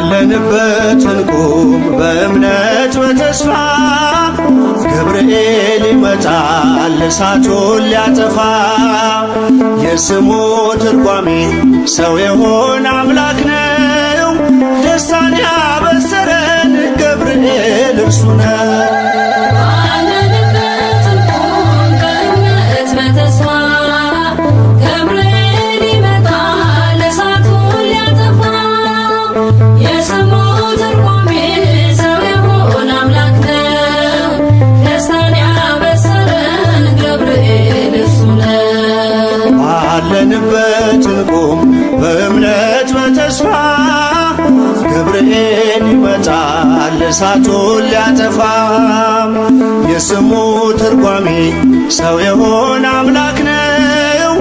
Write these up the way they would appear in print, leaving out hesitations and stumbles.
ባለንበት እንቁም በእምነት በተስፋ ገብርኤል ይመጣል እሳቱን ሊያጠፋ። የስሙ ትርጓሜ ሰው የሆነ አምላክ ነው። ደስታን ያበሰረን ገብርኤል እርሱ ነው። ባለንበት እንቁም በእምነት በተስፋ ገብርኤል ይመጣል እሳቱን ሊያጠፋ። የስሙ ትርጓሜ ሰው የሆነ አምላክ ነው።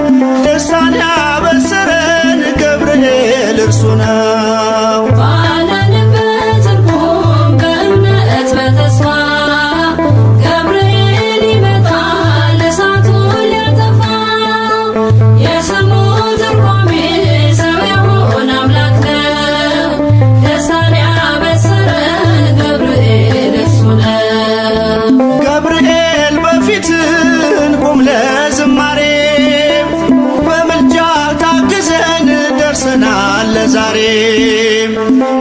ደስታን ያበሰረን ገብርኤል እርሱ ነው። ባለንበት እንቁም በእምነት በተስፋ ገብርኤል ይመጣል እሳቱን ሊያጠፋ። የስሙ ትርጓሜ ሰው የሆነ አምላክ ነው። ደስታን ያበሰረን ገብርኤል እርሱ ነው። ገብርኤል በፊት እንቁም ለዝማሬ በምልጃ ታግዘን ደርሰናል ለዛሬ።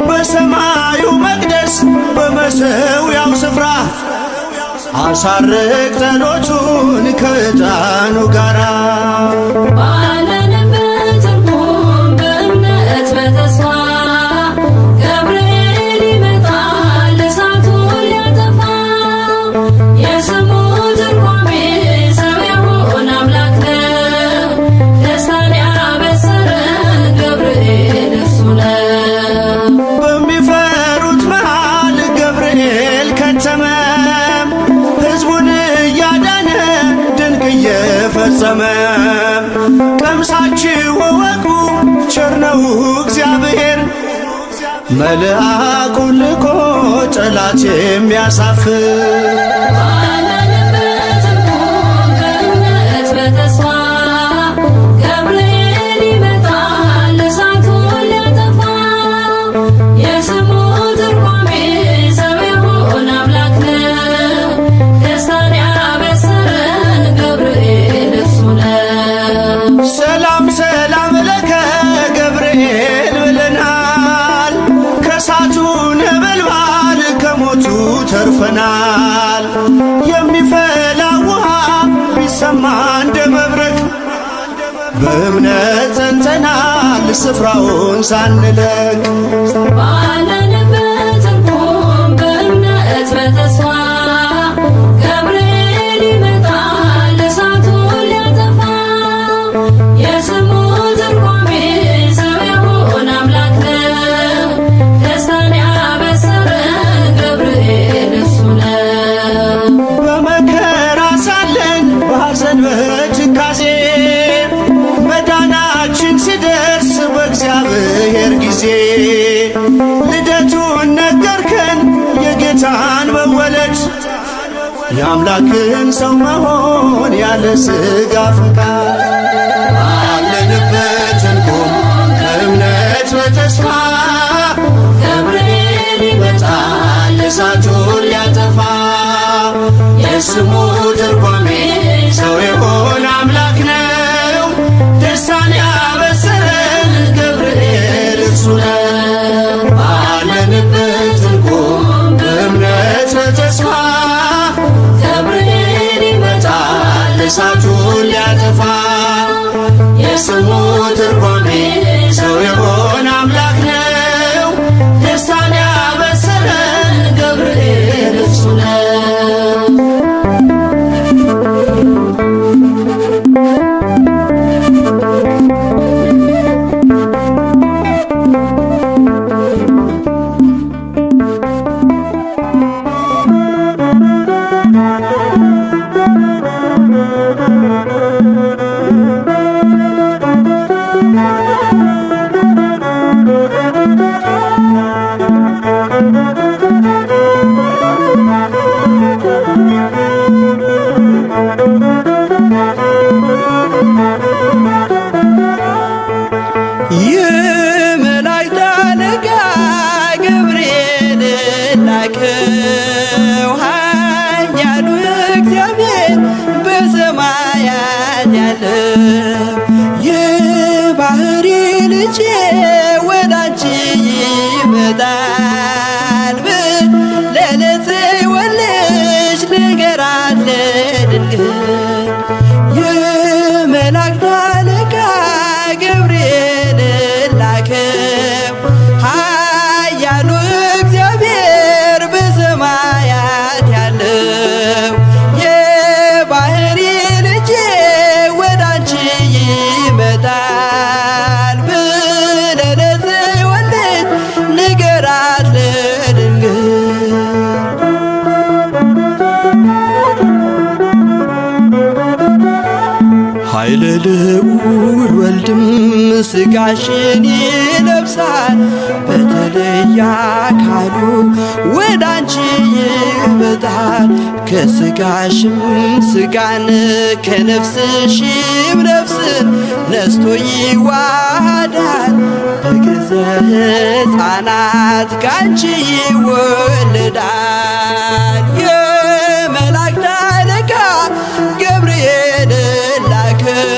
በሰማዩ መቅደስ በመሠዊያው ስፍራ አሳርግ ጸሎቱን ከዕጣኑ ጋራ። ባለንበት እንቁም በእምነት በተስፋ ገብርኤል ይመጣል እሳቱን ሊያጠፋ። የስሙ ትርጓሜ ሰው የሆነ አምላክ ነው። ደስታን ያበሰረን ገብርኤል እርሱ ነው። በሚፈሩት መሃል ገብርኤል ከተመ ሕዝቡን እያዳነ ድንቅ እየፈጸመ። ቀምሳችሁ እወቁ ቸር ነው እግዚአብሔር መልአኩን ልኮ ጠላት የሚያሳፍር። ባለንበት እንቁም በእምነት በተስፋ ገብርኤል ይመጣል እሳቱን ሊያጠፋ። የስሙ ትርጓሜ ሰው የሆነ አምላክ ነው። ደስታን ያበሰረን ገብርኤል እርሱ ነው። ሰላም ሰላም ለከ ገብርኤል ብለናል። ከእሳቱ ነበልባል ከሞቱ ተርፈናል። የሚፈላ ውሃ ቢሰማ እንደ መብረቅ በእምነት ጸንተናል ስፍራውን ሳንለቅ። ባለንበት እንቁም በእምነት በተስፋ ገብርኤል ይመጣል እሳቱን ሊያጠፋ። የስሙ ትርጓሜ ሰው የሆነ አምላክ ነው። ደስታን ያበሰረን ገብርኤል እርሱ ነው። በመከራ ሳለን በሐዘን በትካዜ መዳናችን ሲደርስ በእግዚአብሔር ጊዜ ልደቱን ነገርከን የጌታን መወለድ የአምላክን ሰው መሆን ያለ ሥጋ ፈቃድ። ባለንበት እንቁም በእምነት በተስፋ ገብርኤል ይመጣል እሳቱን ሊያጠፋ። የስሙ ትርጓሜ ሰው የሆነ አምላክ ነው። ደስታን ያበሰረን ገብርኤል እርሱ ነው። ባለንበት እንቁም በእምነት በተስፋ ገብርኤል ይመጣል እሳቱን ሊያጠፋ። የስሙ ትርጓሜ ሰው የሆነ አምላክ ነው። ደስታን ያበሰረን ገብርኤል እርሱ ነው። ላከው ኃያሉ እግዚአብሔር በሰማያት ያለው የባህሪ ልጄ ወዳንቺ ይመጣል ብለህ ለጽዮን ልጅ ንገራት ለድንግል የመላእክት አለቃ ገብርኤል ላከው ኃያሉ እግዚአብሔር በሰማያት ያለው የባህሪ ልጄ ወዳንቺ ይመጣል ብለህ ለጽዮን ልጅ ንገራት ለድንግል ኃይለ ልዑል ወልድም ሥጋሽን ይለብሳል በተለየ አካሉ ወዳንቺ ይመጣል ከሥጋሽም ሥጋን ከነፍስሽም ነፍስን ነስቶ ይዋሃዳል በግዘ ሕፃናት ካንቺ ይወለዳል የመላእክት አለቃ ገብርኤል ላከው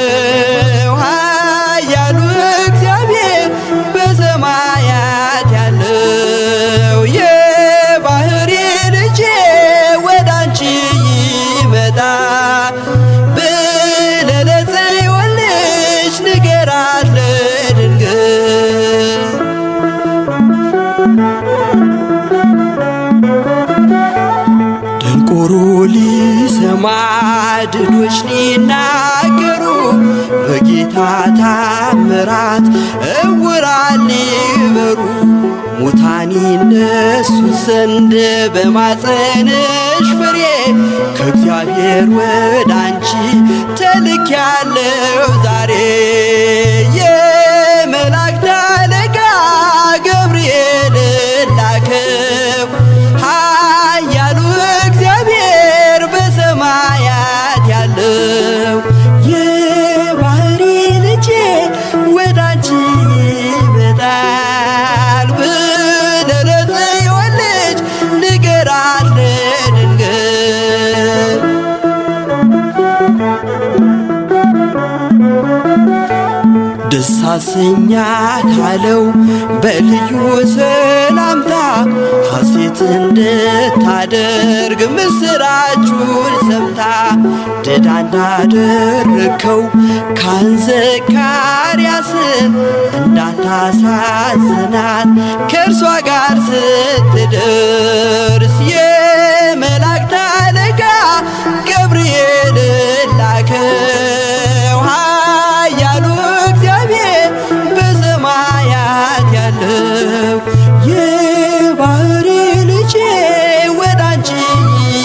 ኃያሉ እግዚአብሔር በሰማያት ያለው የባህሪ ልጄ ወዳንቺ ይመጣል ብለህ ለጽዮን ልጅ ንገራት ለድንግል ደንቆሮ ሊሰማ ድዶች ሊናገሩ በጌታ ታምራት ዕውራን ሊበሩ ሙታን ይነሱ ዘንድ በማፀንሽ ፍሬ ከእግዚአብሔር ወዳንቺ ተልኬያለሁ ዛሬ የመላእክት አለቃ ገብርኤል ላከው ኃያሉ እግዚአብሔር በሰማያት ያለው የባህሪ ልጄ ወዳንቺ ይመጣል ብለህ ለጽዮን ልጅ ንገራት ለድንግል ደስ አሰኛት አለው በልዩ ሰላምታ ሐሴት እንድታደርግ ምስራቹን ሰምታ ድዳ እንዳደረግከው ካህን ዘካርያስን እንዳታሳዝናት ከእርሷ ጋር ስትደርስ የመላእክት አለቃ ገብርኤል ላከው ኃያሉ እግዚአብሔር በሰማያት ያለው የባህሪ ልጄ ወዳንቺ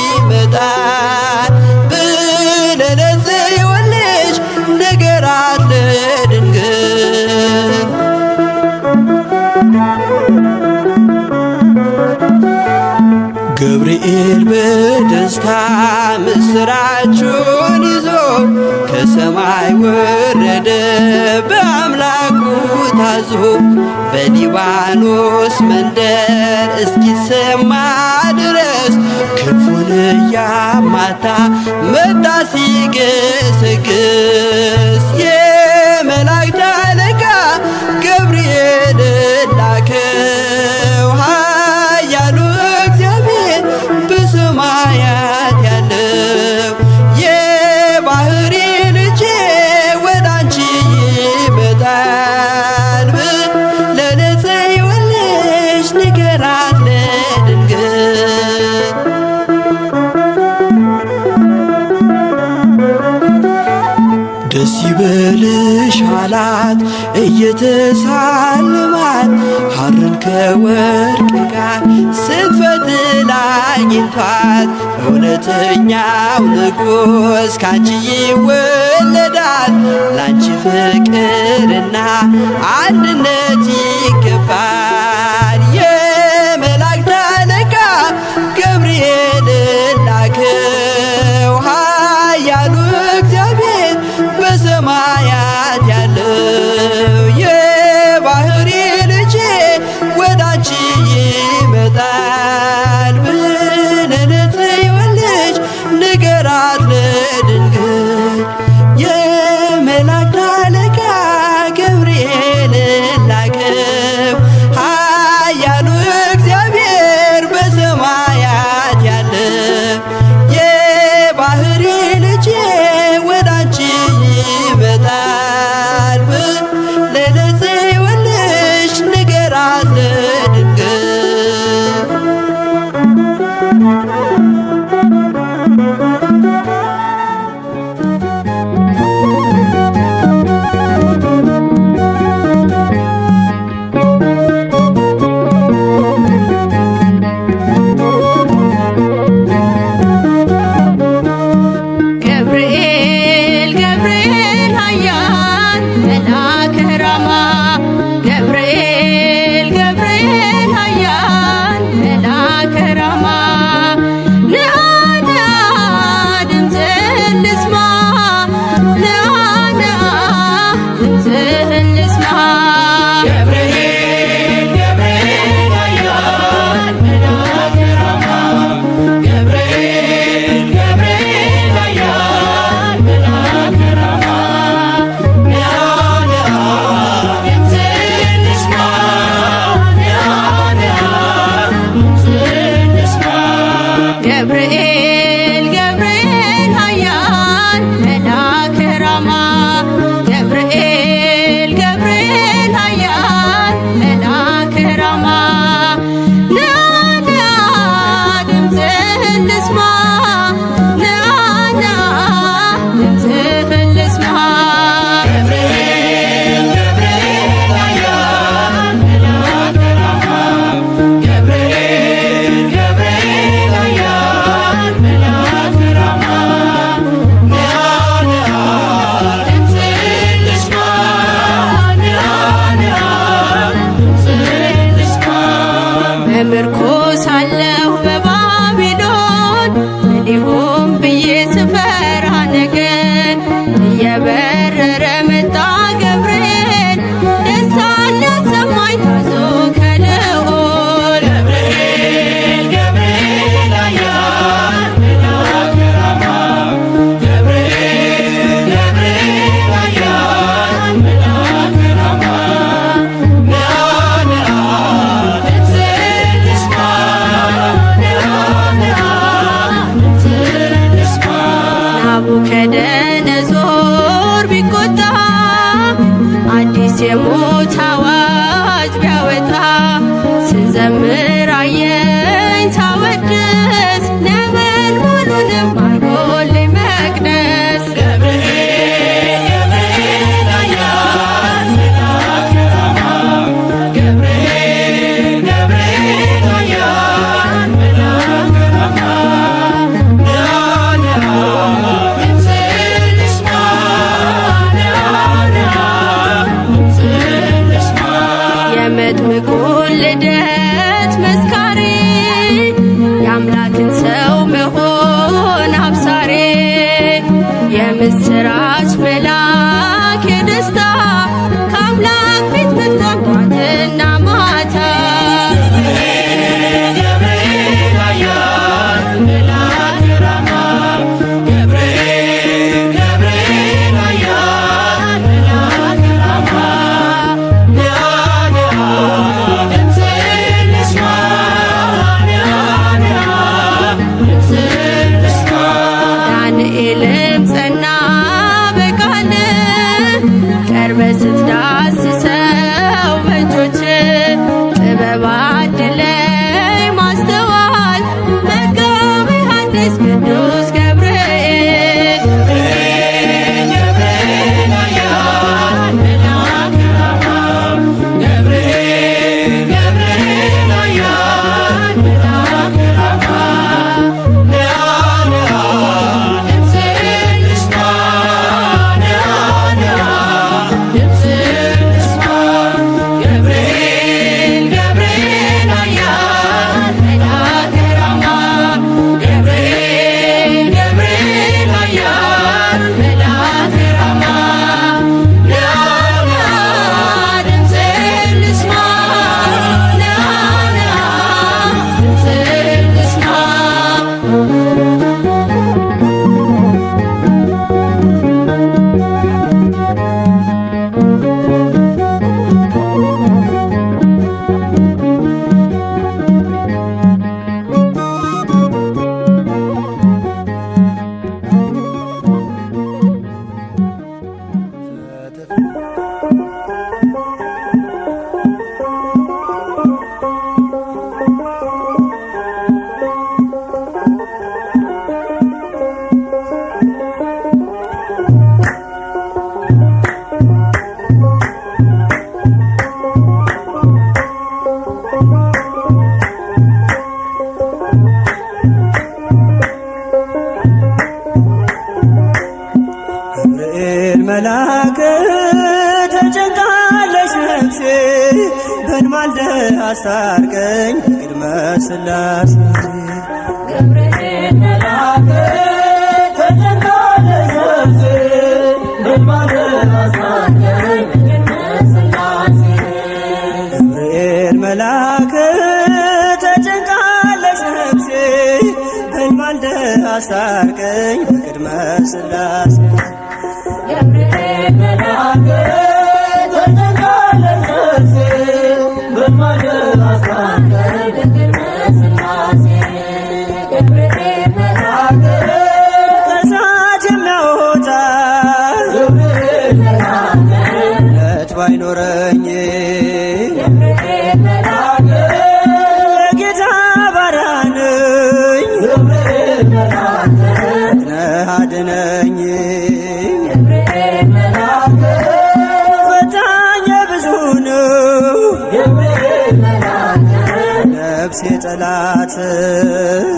ይመጣል ብለህ ለጽዮን ልጅ ንገራት ለድንግል ገብርኤል በደስታ ምስራቹን ይዞ ከሰማይ ወረደ በአምላኩ ታዞ በሊባኖስ መንደር እስኪሰማ ድረስ ክንፉን እያማታ መጣ ሲገሰግስ የመላእክት አለቃ ገብርኤል ላከው ኃያሉ እግዚአብሔር በሰማያት ያለው የባህሪ ልጄ ወዳንቺ ይመጣል ብለህ ለጽዮን ልጅ ንገራት ለድንግል ደስ ይበልሽ አላት እየተሳለማት ሐርን ከወርቅ ጋር ስትፈትል አግኝቷት እውነተኛው ንጉሥ ካንቺ ይወለዳል ላንቺ ፍቅርና አንድነት ይገባል የመላእክት አለቃ ገብርኤል ላከው ኃያሉ እግዚአብሔር በሰማያት ያለው የባህሪ ልጄ ወዳንቺ ይመጣል አስታርቀኝ በቅድመ ሥላሴ ገብርኤል መልአክ ተጨንቃለች ነፍሴ በማለ አስታርቀኝ በቅድመ ሥላሴ ገብርኤል መልአክ ተጨንቃለች ነፍሴ በማለ አስታርቀኝ በቅድመ ሥላሴ ገብርኤል መልአክ ተጨንቃለች ነፍሴ በማለ አስታርቀኝ በቅድመ ሥላሴ ገብርኤል መልአክ ከእሳት የሚያወጣ ገብርኤል መልአክ እምነት ባይኖረኝ ገብርኤል መልአክ የጌታ ባሪያ ነኝ ገብርኤል መልአክ ነህ አድነኝ ገብርኤል መልአክ ፈታኝ ብዙ ነው ገብርኤል መልአክ ነፍሴ ጠላት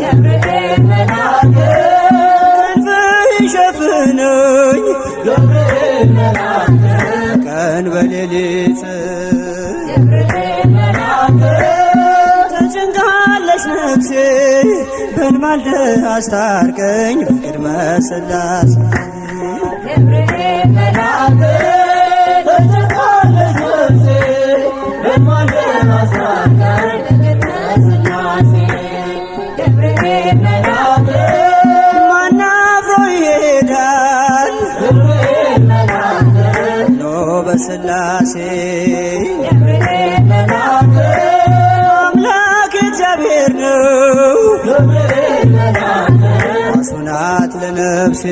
ገብርኤል መልአክ ክንፍህ ይሸፍነኝ ገብርኤል መልአክ ቀን በሌሊት ገብርኤል መልአክ ተጨንቃለች ነፍሴ በንማልደ አስታርቀኝ በቅድመ ሥላሴ ገብርኤል መልአክ ተጨንቃለች ነፍሴ በንማልደ አስታርቀኝ በቅድመ ሥላሴ ገብርኤል መልአክ ማን አፍሮ ይሄዳል ገብርኤል መልአክ ኖ በሥላሴ ገብርኤል መልአክ አምላክ እግዚአብሔር ነው ገብርኤል መልአክ ዋሱ ናት ለነፍሴ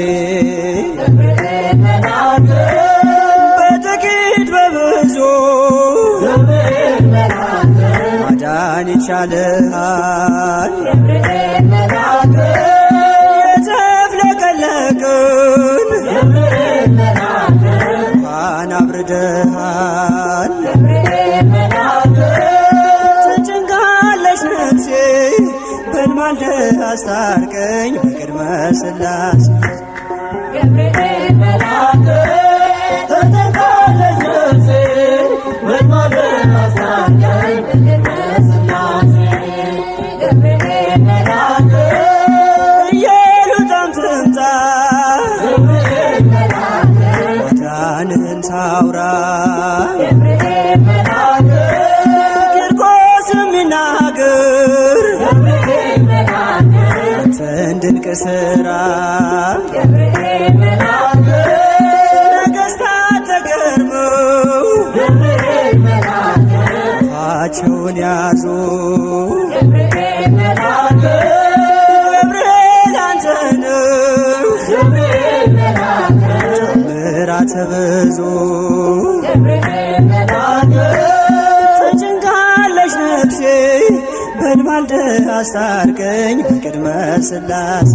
ገብርኤል መልአክ በጥቂት በብዙ ገብርኤል መልአክ ማዳን ይቻልሃል ገብርኤል መልአክ የተፍለቀለቅን ገብርኤል መልአክ እንኳን አብርደሃል ገብርኤል መልአክ ተጨንቃለች ነፍሴ በንማልደ አስታርቀኝ በቅድመ ሥላሴ ገብርኤል መልአክ ተጨንቃለች ነፍሴ በንማልደ አስታርቀኝ በቅድመ ሥላሴ ገብርኤል መልአክ ኢየሉጣም ትምጣ ገብርኤል መልአክ ማዳንህን ታውራ ገብርኤል መልአክ ቂርቆስም ይናገር ገብርኤል መልአክ አንተን ድንቅ ሥራ ገብርኤል መልአክ ነገሥታት ተገርመው ገብርኤል መልአክ አፋቸውን ያዙ ገብርኤል መልአክ ገብርኤል አንተ ነህ ገብርኤል መልአክ ምሕረት ብዙ ገብርኤል መልአክ ተጨንቃለች ነፍሴ በንማልደ አስታርቀኝ በቅድመ ሥላሴ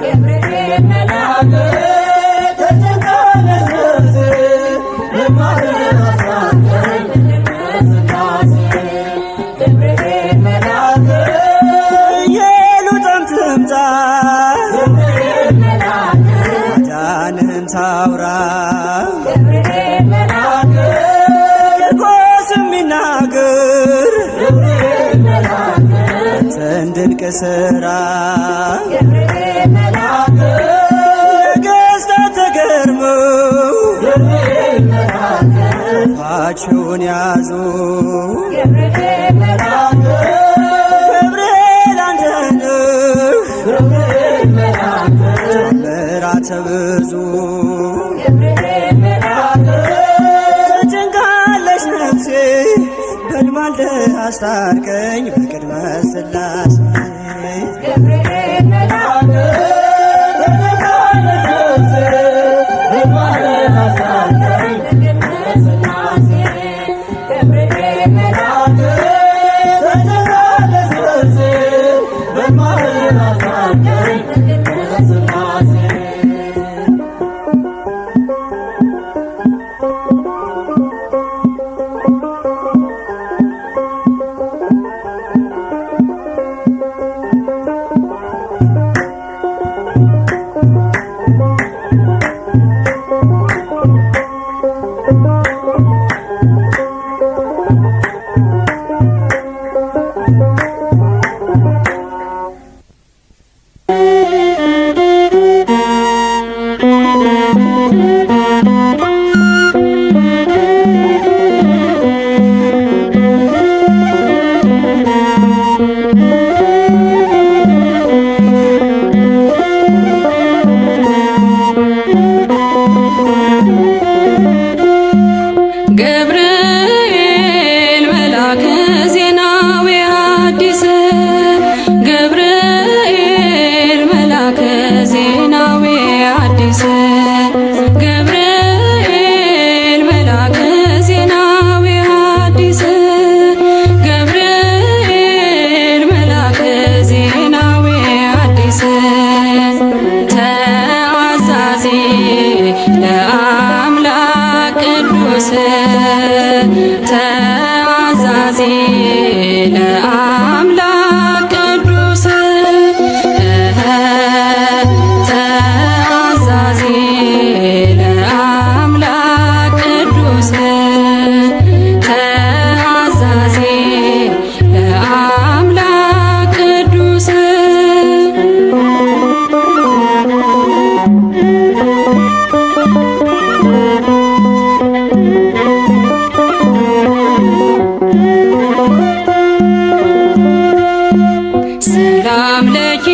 ገብርኤል መልአክ ተጨንቃለች ነፍሴ በንማልደ አስታርቀኝ በቅድመ ሥላሴ ገብርኤል መልአክ ኢየሉጣም ትምጣ ገብርኤል መልአክ ማዳንህን ታውራ ገብርኤል መልአክ ቂርቆስም ይናገር ገብርኤል መልአክ አንተን ድንቅ ሥራ ገብርኤል መልአክ ነገሥታት ተገርመው ገብርኤል መልአክ አፋቸውን ያዙ ገብርኤል መልአክ ገብርኤል አንተ ነህ ገብርኤል መልአክ ምሕረት ብዙ ገብርኤል መልአክ ተጨንቃለች ነፍሴ በንማልደ አስታርቀኝ በቅድመ ሥላሴ ገብርኤል መልአክ ተጨንቃለች ነፍሴ በንማልደ አስታርቀኝ በቅድመ ሥላሴ ገብርኤል መልአክ ተጨንቃለች ነፍሴ በንማልደ አስታርቀኝ በቅድመ ሥላሴ ሐዲስ ገብርኤል መላከ ዜናዊ ሐዲስ ገብርኤል መላከ ዜናዊ ሐዲስ ገብርኤል መላከ ዜናዊ ሐዲስ ተአዛዚ ለአምላክ ቅዱስ ተአዛዚ ለአምላክ ቅዱስ ተአዛዚ ለአምላክ ቅዱስ ተአዛዚ ለአምላክ ቅዱስ ሰላም ለኪ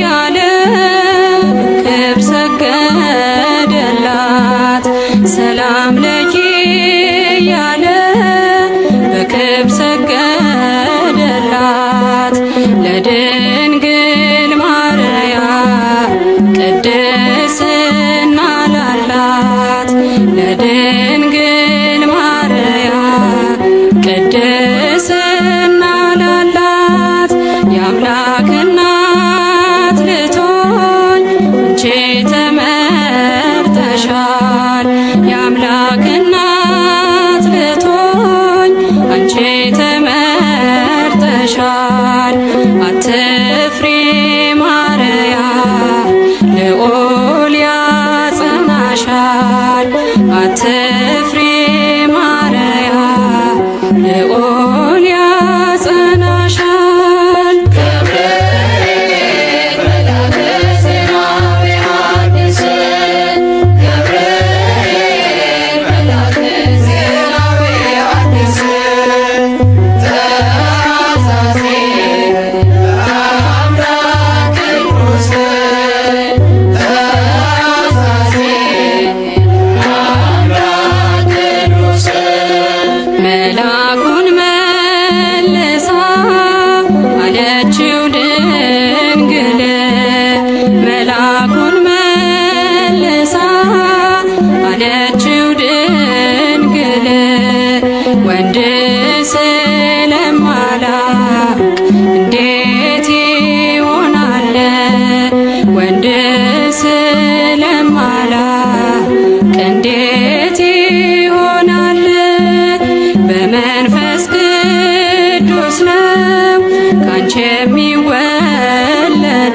ያለ ክብር ሰገደላት ሰላም ለኪ ያለ በክብር ሰገደላት ለድንግል ማርያም ቅድስና ላላት ለድንግል ማርያም ቅድስና ላላት የአምላክ እናት ልትሆኝ አንቺ ተመርጠሻል የአምላክ እናት ልትሆኝ አንቺ ተመርጠሻል አትፍሪ ማርያም ልዑል ያጸናሻል አትፍሪ ማርያም ልዑል ያጸናሻል ገብርኤል መላከ ዜናዊ ሐዲስ ገብርኤል መላከ ዜናዊ ሐዲስ ተአዛዚ ለአምላክ ቅዱስ ተአዛዚ ለአምላክ ቅዱስ መላኩን መልሳ አለችው ድንግል መላኩን መልሳ አለችው ድንግል ወንድ ስለማላውቅ እንዴት ይሆናል ወንድ ስለማላውቅ እንዴት ይሆናል በመንፈስ ቅዱስ ነው ካንቺ የሚወለደው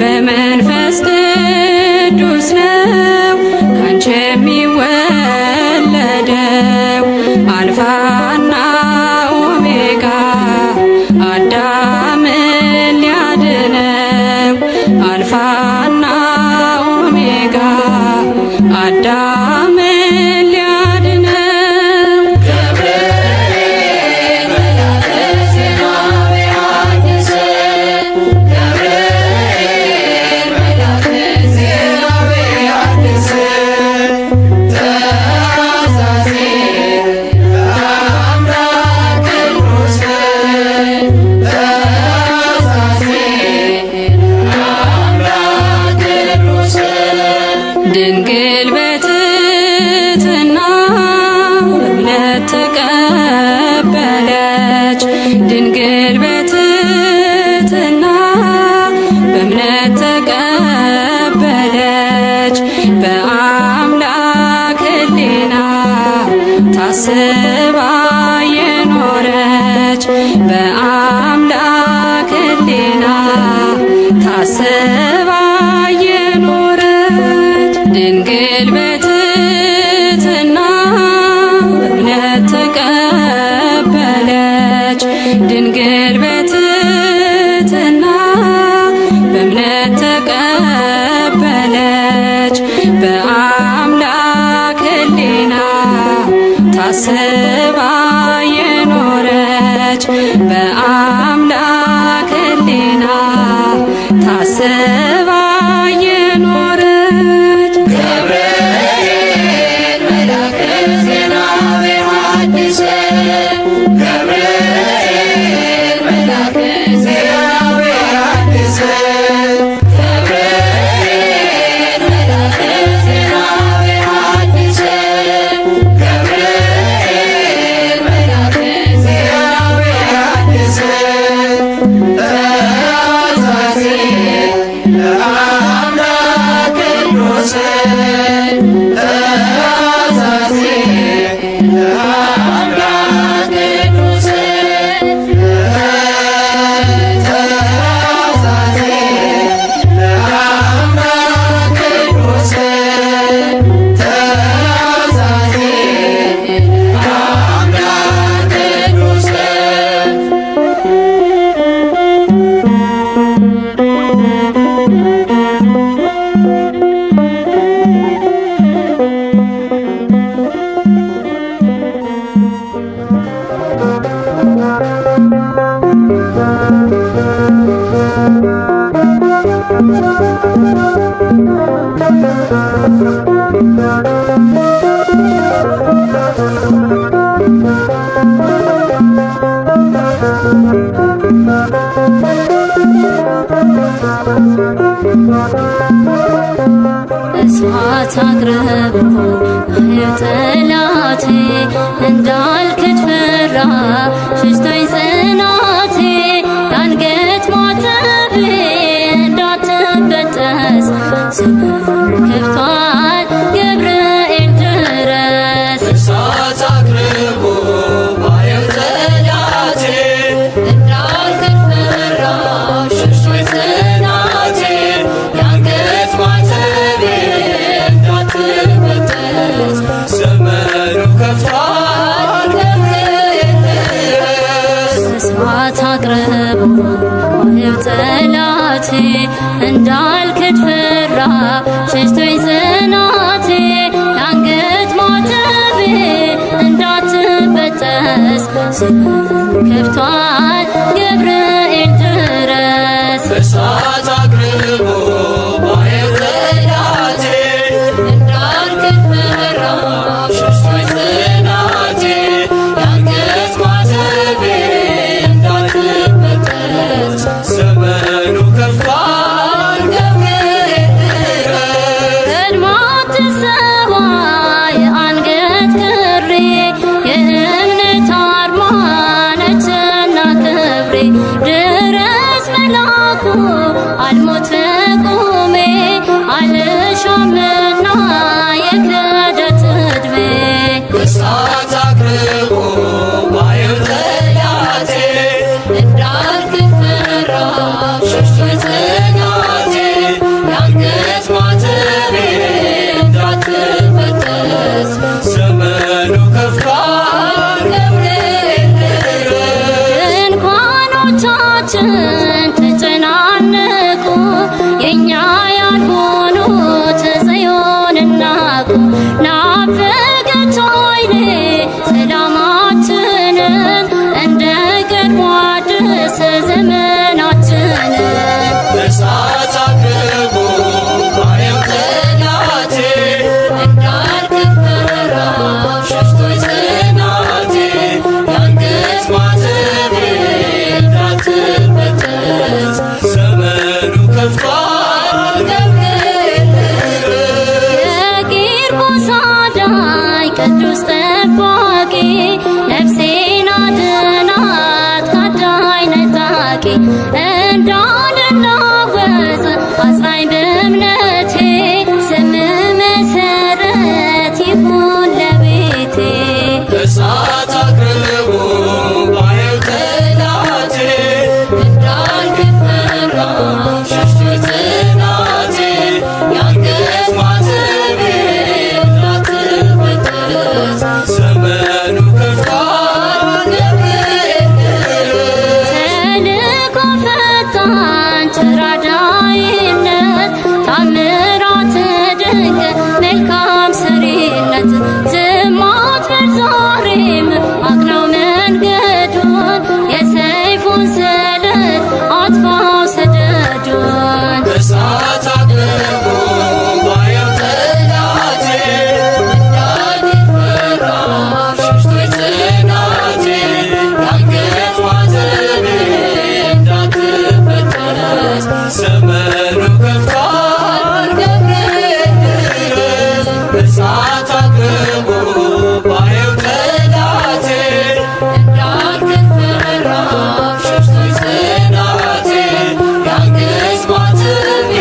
በመንፈስ ቅዱስ ነው ካንቺ የሚወለደው አልፋና ኦሜጋ አዳምን ሊያድነው አልፋና ኦሜጋ አዳምን ሊያድነው ገብርኤል መላከ ዜናዊ ሐዲስ ገብርኤል መላከ ዜናዊ ሐዲስ ተአዛዚ ለአምላክ ቅዱስ ተአዛዚ ለአምላክ ቅዱስ ድንግል በትሕትና በእምነት ተቀበለች ድንግል በትሕትና በእምነት ተቀበለች በአምላክ ሕሊና ታስባ የኖረች በአምላክ ሕሊና ታስባ የኖረች ድንግል በትሕትና በእምነት ተቀበለች ድንግል በትሕትና በእምነት ተቀበለች በአምላክ ሕሊና ታስባ የኖረች በአምላክ ሕሊና ታስባ የኖረች ገብርኤል መላከ ዜናዊ ሐዲስ ገብርኤል እሳት አቅርቦ ጠላቴ እንዳልክድ ፈራ ሸሽቶኝ ጽናቴ የአንገት ማተቤ እንዳትበጠስ ዘመኑ ከፍቷል ገብርኤል ድረስ እሳት አቅርቦ ባየው ጠላቴ እንዳልክድ ፈራ ሸሽቶኝ ጽናቴ የአንገት ማተቤ እንዳትበጠስ ዘመኑ ከፍቷል ገብርኤል ድረስ እሳት አቅርቦ ባየው ጠላቴ እንዳልክድ ፈራ ሸሽቶኝ ጽናቴ የአንገት ማተቤ እንዳትበጠስ ዘመኑ ከፍቷል ገብርኤል ድረስ እሳት አቅርቦ ባየው ጠላቴ እንዳልክድ ፈራ ሸሽቶኝ ጽናቴ የአንገት ማተቤ እንዳትበጠስ ዘመኑ ከፍቷል ገብርኤል ድረስ ቀድማ ትሰዋ የአንገት ክሬ የእምነት አርማ ነችና ክብሬ ድረስ መላኩ አልሞት በቁሜ አልሻምና የክህደት ዕድሜ እሳት አቅርቦ ባየው ጠላቴ እንዳልክድ ፈራ ሸሽቶኝ ጽናቴ የአንገት ማተቤ እንዳትበጠስ ዘመኑ ከፍቷል ገብርኤል ድረስ ድንኳኖቻችን ተጨናነቁ የእኛ ያልሆኑት ጽዮንን ናቁ ናፈቀች ዓይኔ ሰላማችንን እንደ ቀድሞ አድስ ዘመናችንን እሳት አቅርቦ ባየው ጠላቴ እንዳልክድ ፈራ ሸሽቶኝ ጽናቴ የአንገት ማተቤ እንዳትበጠስ ዘመኑ ከፍቷል ገብርኤል ድረስ የቂርቆስ አዳኝ ቅዱስ ጠባቂ ነፍሴን አድናት ካዳኝ ነጣቂ እንዳልናወጽ አጽናኝ በእምነቴ ስም መሰረት ይሁን ለቤቴ እሳት አቅርቦ ባየው ጠላቴ እንዳልክድ ፈራ ሸሽቶኝ ጽናቴ የአንገት ማተቤ እንዳትበጠስ ዘመኑ ከፍቷል ገብርኤል ድረስ ተልእኮ ፈጣን ተራዳኢነት ታምራት ድንቅ መልካም ሰሪነት ዝም አትበል ዛሬም አቅናው መንገዱን የሰይፉን ስለት አጥፋው ሰደዱን እሳት አቅርቦ ባየው ጠላቴ እንዳልክድ ፈራ ሸሽቶኝ ጽናቴ የአንገት ማተቤ እንዳትበጠስ ዘመኑ ከፍቷል ገብርኤል ድረስ እሳት አቅርቦ ባየው ጠላቴ እንዳልክድ ፈራ ሸሽቶኝ ጽናቴ የአንገት ማተቤ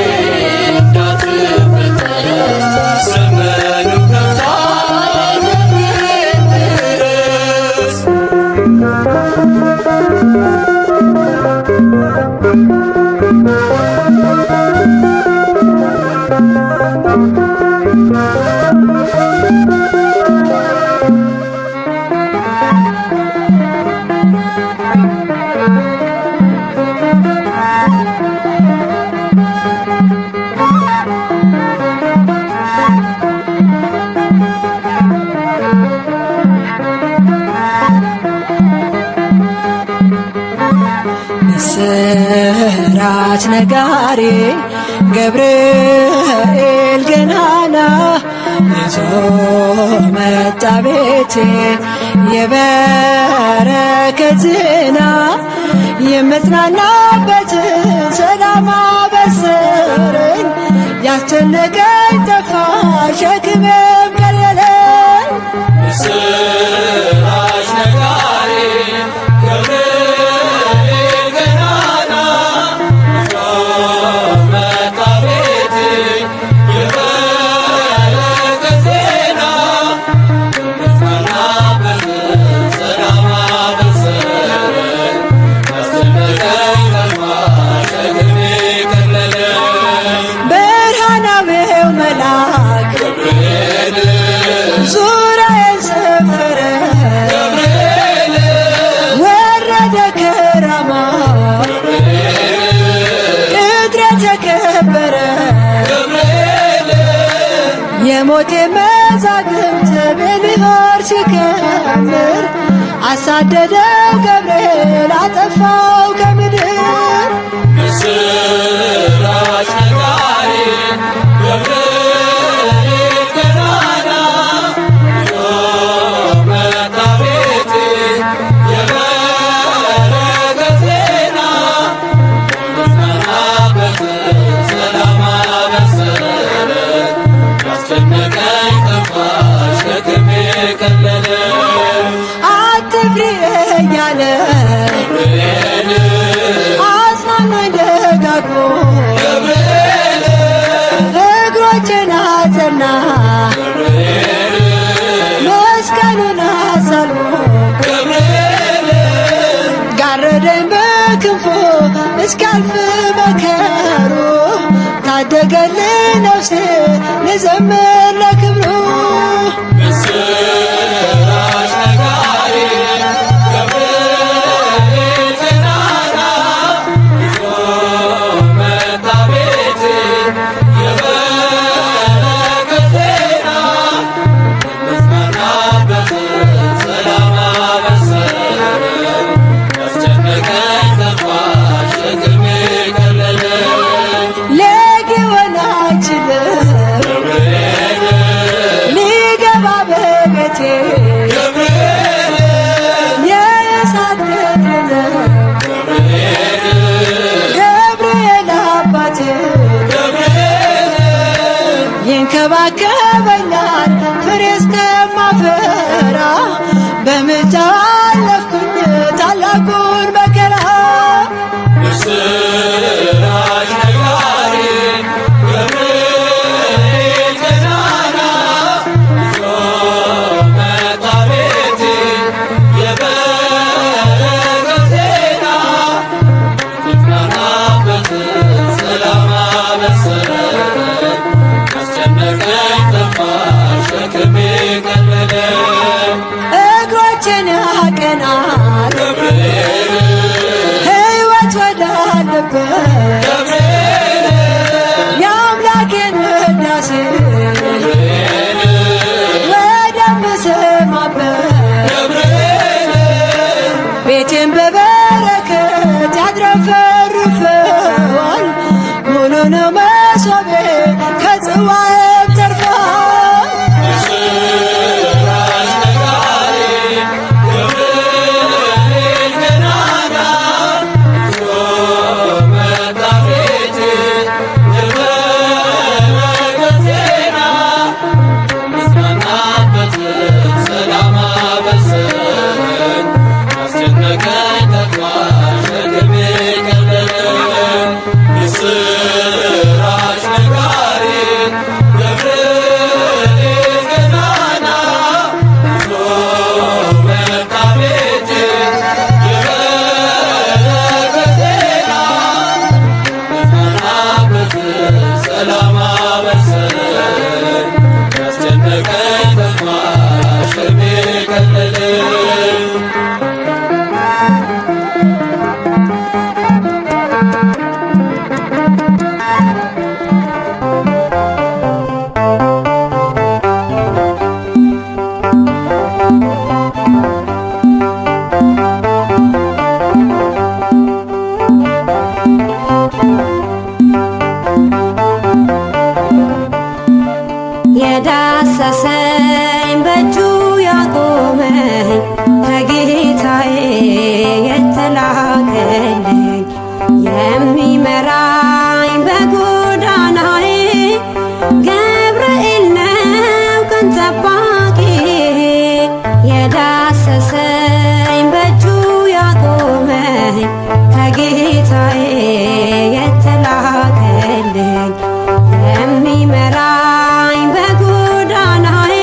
እንዳትበጠስ ዘመኑ ከፍቷል ገብርኤል ድረስ ምስራች ነጋሪ ገብርኤል ገናና ይዞ መጣ ቤቴ የበረከት ዜና የምጽናናበትን ሰላም አበሰረኝ። ያስጨነቀኝ ጠፋ ሸክሜም ቀለለኝ። ምስራች ነጋሪ ገብርኤል ገናና ይዞ መጣ ቤቴ የበረከት ዜና የምጽናናበትን ሰላም አበሰረኝ። ያስጨነቀኝ ጠፋ ሸክሜ ቀለለኝ። ብርሃናዊው መልአክ ገብርኤል ዙሪያዬን ሰፈረ። ገብርኤል ወረደ ከራማ ቅጥሬ ተከበረ። ገብርኤል የሞቴ መዛግብት በሊሆን ሲከምር አሳደደው ገብርኤል አጠፋው ከምድር። ምስራች ነጋሪ ገብርኤል ገናና ይዞ መጣ ቤቴ የበረከት ዜና የምጽናናበትን ሰላም አበሰረኝ። ያስጨነቀኝ ጠፋ ሸክሜ ቀለለኝ። አትፍሪ እያለ ገብርኤል አጽናናኝ ደጋግሞ ገብርኤል እግሮቼን አጸና ገብርኤል መስቀሉን አሳልሞ ገብርኤል ጋረደኝ በክንፉ እስካልፍ መከሩ ታደገልኝ ነፍሴ ልዘምር ለክብሩ። ምስራች ነጋሪ ገብርኤል ገናና ይዞ መጣ ቤቴ የበረከት ዜና የምጽናናበትን ሰላም አበሰረኝ። ያስጨነቀኝ ጠፋ ሸክሜ ቀለለኝ። ሊሆን አይችልም ገብርኤል ሊገባ በቤቴ ገብርኤል የእሳት ቅጥር ነው ገብርኤል ገብርኤል አባቴ ገብርኤል ይንከባከበኛል ፍሬ እስከማፈራ በምልጃው አለፍኩኝ ታላቁን መከራ። ምስራች ነጋሪ ገብርኤል ገናና ይዞ መጣ ቤቴ የበረከት ዜና የምጽናናበትን ሰላም አበሰረኝ። ያስጨነቀኝ ጠፋ ሸክሜ ቀለለኝ። እግሮቼን ያቀናል ገብርኤል ሕይወት ወዳለበት ገብርኤል የአምላኬን ውዳሴ ገብርኤል ወደምሰማበት ገብርኤል ቤቴን በበረከት ያድረፈርፈዋል። ሙሉ ነው መሶቤ ከጽዋዬም ተርፏል። ምስራች ነጋሪ ገብርኤል ገናና ይዞ መጣ ቤቴ የበረከት ዜና የምጽናናበትን ሰላም አበሰረኝ። ያስጨነቀኝ ጠፋ ሸክሜ ቀለለኝ። ምስራች ነጋሪ ገብርኤል ገናና ይዞ መጣ ቤቴ የበረከት ዜና የምጽናናበትን ሰላም አበሰረኝ። ያስጨነቀኝ ጠፋ ሸክሜ ቀለለኝ። የዳሰሰኝ በእጁ ያቆመኝ ከጌታዬ የተላከ የተላከልኝ የሚመራኝ በጎዳናዬ ገብርኤል ነው ቀን ጠባቂ የዳሰሰኝ በእጁ ያቆመኝ ከጌታዬ የተላከልኝ የሚመራኝ በጎዳናዬ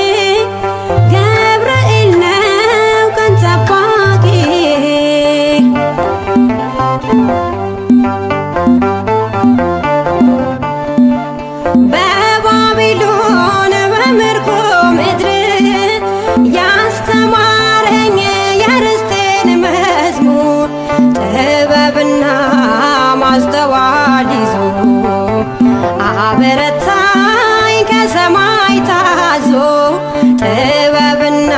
ገብርኤል ነው ቀን ጠባቂ በባቢሎን በምርኮ ምድር ያስተማረኝ የርስቴን መዝሙር ጥበብና ማስተዋል ይዞ አበረታኝ ከሰማይ ታዞ ጥበብና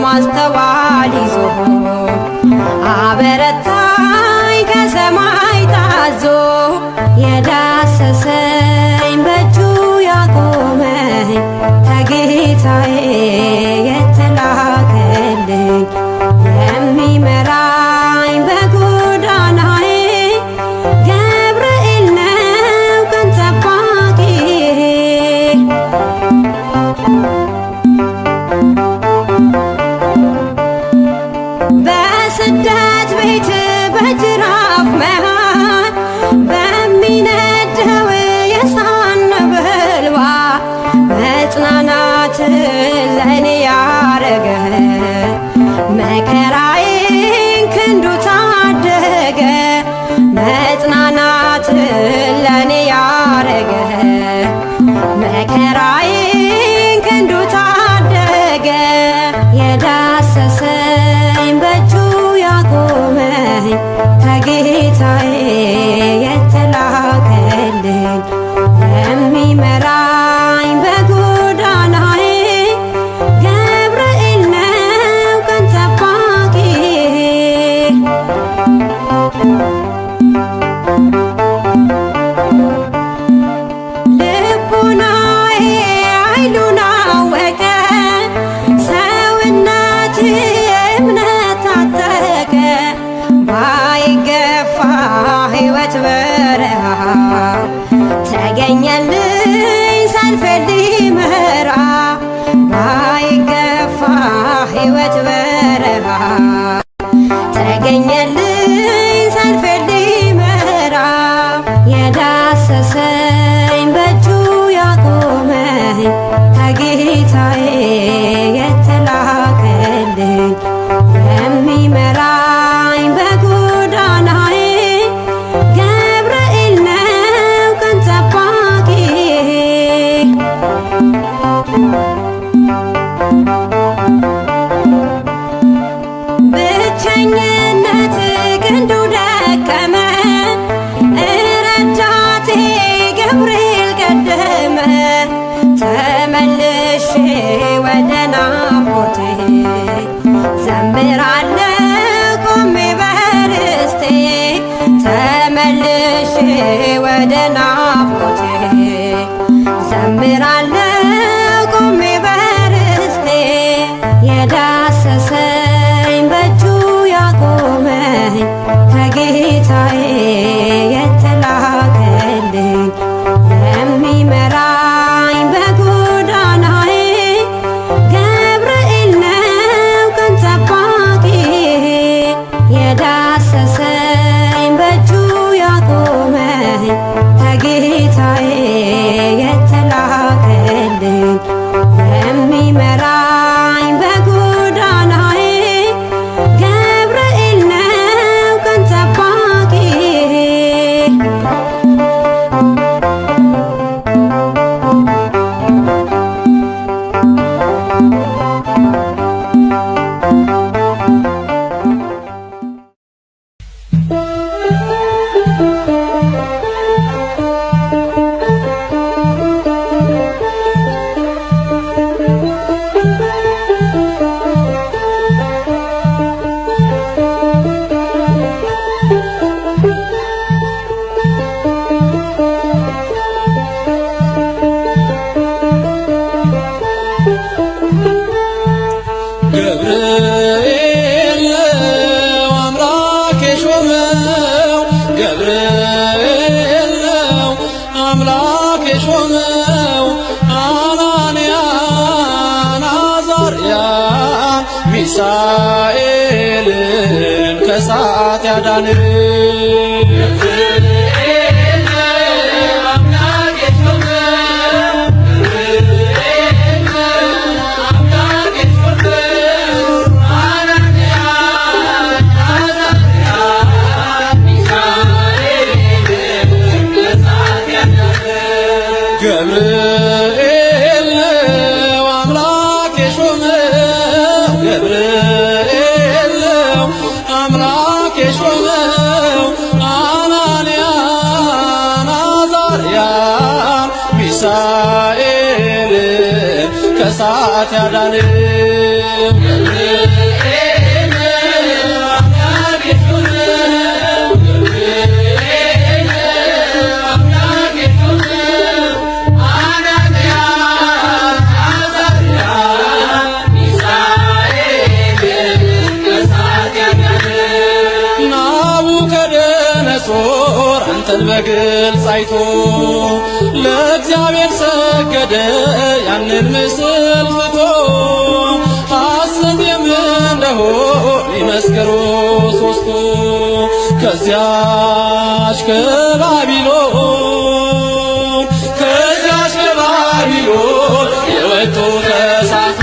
ማስተዋል ይዞ አበረታኝ ከሰማይ ታዞ የዳሰሰኝ በእጁ ያቆመኝ ከጌታዬ የተላከልኝ የሚመራኝ በጎዳናዬ ገብርኤል ነው ቀን ጠባቂ በስደት ቤት በጅራፍ መሃል በሚነደው የእሳት ነበልባል መጽናናትን ለእኔ ያረገ መከራዬን ክንዱ ታደገ መጽናናትን ለእኔ ያረገ መከራዬን ክንዱ ታደገ የዳሰሰኝ በእጁ ያቆመኝ ከጌታዬ የተላከልኝ የሚመራኝ በጎዳናዬ ገብርኤል ነው ቀን ጠባቂ ልቡናዬ ኃይሉን አወቀ ሰውነቴ እምነት ታጠቀ ባይገፋ ሕይወት በረሃ ተገኘልኝ ሰልፍ ሊመራ ባይገፋ ሕይወት በረሃ ተገኘልኝ ሰልፍ ሊመራ የዳሰሰኝ በእጁ ያቆመኝ ከጌታዬ የተላከልኝ የሚመራኝ በጎዳናዬ ገብርኤል ነው ቀን ጠባቂ ብቸኝነት ክንዱ ደከመ ረዳቴ ገብርኤል ቀደመ ተመልሼ ወደ ናፍቆቴ ዘምራለሁ ቆሜ በርስቴ ተመልሼ ወደ ናፍቆቴ ዘምራለሁ ቆሜ በርስቴ የዳሰሰኝ በእጁ ያቆመኝ ከጌታዬ የተላከልኝ የሚመራኝ በጎዳናዬ ገብርኤል ነው ቀን ጠባቂ የዳሰሰኝ በእጁ ያቆመኝ ከጌታዬ ገብርኤል ነው አምላክ የሾመው አናንያን አዛርያን ሚሳኤልን ከእሳት ያዳንን ገብርኤል ነው አምላክ የሾመው ገብርኤል ነው አምላክ የሾመው አናንያን አዛርያን ሚሳኤልን ከእሳት ያዳንን አንተን በግልጽ አይቶ ለእግዚአብሔር ሰገደ ያንን ምስል ፍቶ ሐሰት እንደሆን ይመስክሩ ሦስቱ ከዚያች ከባቢሎን የወጡ ተሳቱ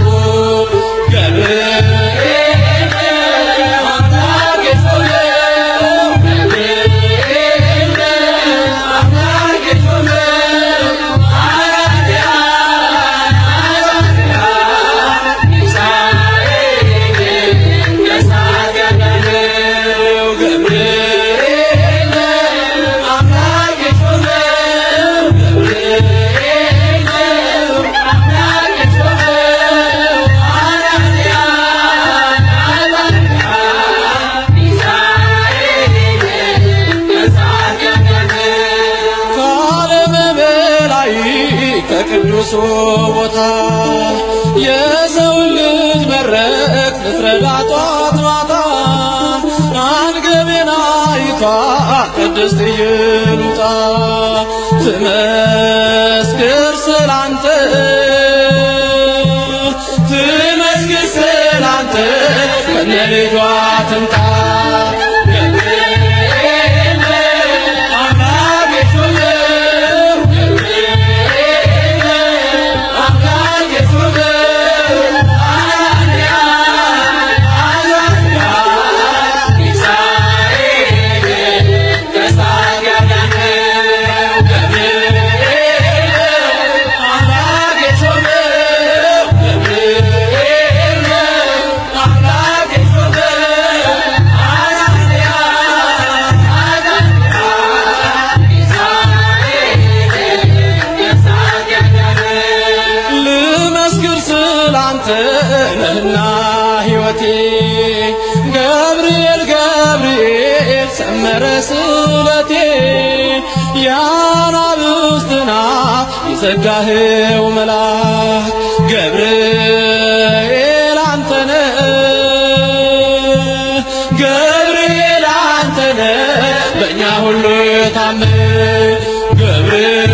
ከቅዱሱ ቦታ የሰውን ልጅ መረቅ ልትረዳ ጧት ማታ አንገቤን አይቷት ቅድስት ኢየሉጣ ትመስክር ስላንተ ከነ ልጇ ትምጣ ነህና ሕይወቴ ገብርኤል ገብርኤል ሰመረ ስለቴ የአናብስትን አፍ የዘጋኸው መልአክ ገብርኤል አንተነ ገብርኤል አንተነ በእኛ ሁሉ የታመንክ ገብርኤል